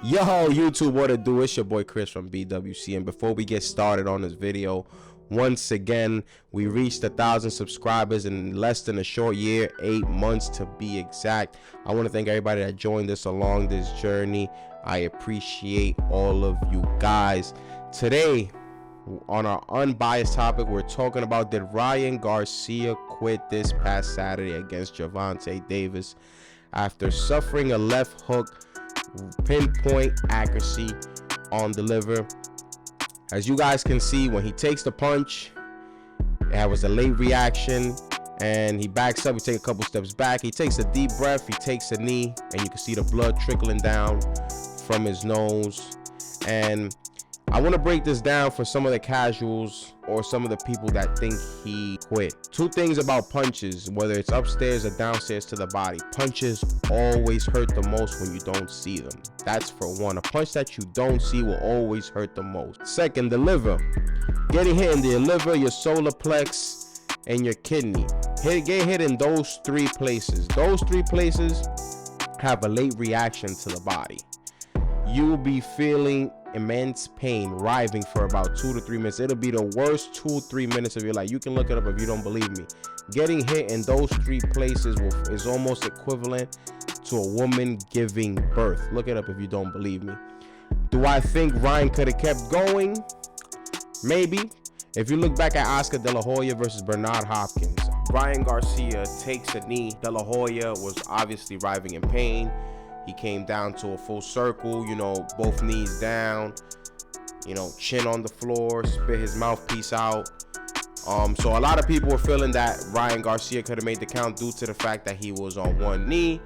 Yo, YouTube, what it do? It's your boy Chris from BWC, and before we get started on this video, once again, we reached 1,000 subscribers in less than a short year, 8 months to be exact. I want to thank everybody that joined us along this journey. I appreciate all of you guys. Today, on our unbiased topic, we're talking about, did Ryan Garcia quit this past Saturday against Gervonta Davis after suffering a left hook pinpoint accuracy on the liver? As you guys can see, when he takes the punch, it was a late reaction, and he backs up. He takes a couple steps back, he takes a deep breath, he takes a knee, and you can see the blood trickling down from his nose. And I want to break this down for some of the casuals or some of the people that think he quit. Two things about punches, whether it's upstairs or downstairs to the body: punches always hurt the most when you don't see them. That's for one. A punch that you don't see will always hurt the most. Second, the liver. Getting hit in the liver, your solar plex, and your kidney. Get hit in those three places. Those three places have a late reaction to the body. You'll be feeling immense pain, writhing for about 2 to 3 minutes. It'll be the worst 2-3 minutes of your life. You can look it up if you don't believe me. Getting hit in those three places is almost equivalent to a woman giving birth. Look it up if you don't believe me. Do I think Ryan could have kept going? Maybe. If you look back at Oscar De La Hoya versus Bernard Hopkins, Ryan Garcia takes a knee. De La Hoya was obviously writhing in pain. He came down to a full circle, both knees down, chin on the floor, spit his mouthpiece out. So a lot of people were feeling that Ryan Garcia could have made the count due to the fact that he was on one knee,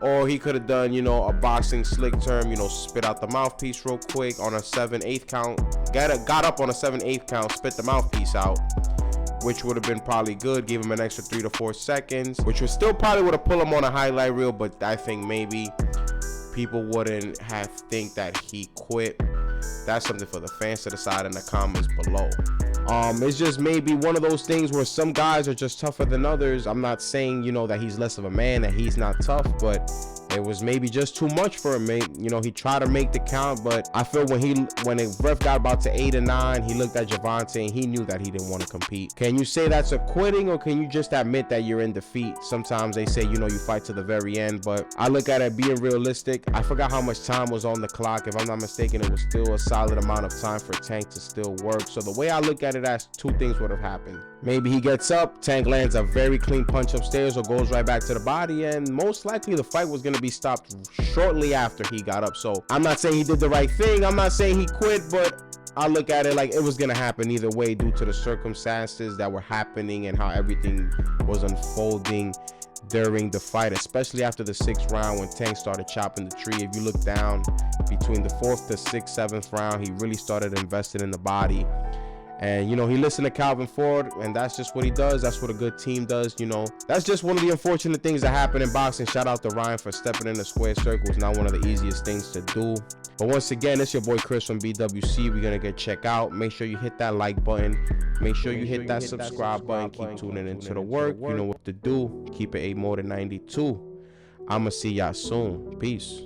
or he could have done, a boxing slick term, spit out the mouthpiece real quick on a 7/8 count, got up on a 7/8 count, spit the mouthpiece out, which would have been probably good, give him an extra 3 to 4 seconds, which would still probably would have put him on a highlight reel, but I think maybe people wouldn't have think that he quit. That's something for the fans to decide in the comments below. It's just maybe one of those things where some guys are just tougher than others. I'm not saying, that he's less of a man, that he's not tough, but it was maybe just too much for him. He tried to make the count, but I feel when the ref got about to 8 or 9, he looked at Gervonta and he knew that he didn't want to compete. Can you say that's a quitting, or can you just admit that you're in defeat? Sometimes they say, you fight to the very end, but I look at it being realistic. I forgot how much time was on the clock. If I'm not mistaken, it was still a solid amount of time for Tank to still work. So the way I look at it, as two things would have happened. Maybe he gets up, Tank lands a very clean punch upstairs, or goes right back to the body, and most likely the fight was going to be stopped shortly after he got up. So I'm not saying he did the right thing, I'm not saying he quit, but I look at it like it was going to happen either way due to the circumstances that were happening and how everything was unfolding during the fight, especially after the 6th round when Tank started chopping the tree. If you look down between the 4th to 6th, 7th round, he really started investing in the body. And, he listened to Calvin Ford, and that's just what he does. That's what a good team does, That's just one of the unfortunate things that happen in boxing. Shout out to Ryan for stepping in the square circle. It's not one of the easiest things to do. But once again, it's your boy Chris from BWC. We're going to get checked out. Make sure you hit that like button. Make sure you hit that subscribe button. Keep tuning into the work. You know what to do. Keep it 8 more than 92. I'm going to see y'all soon. Peace.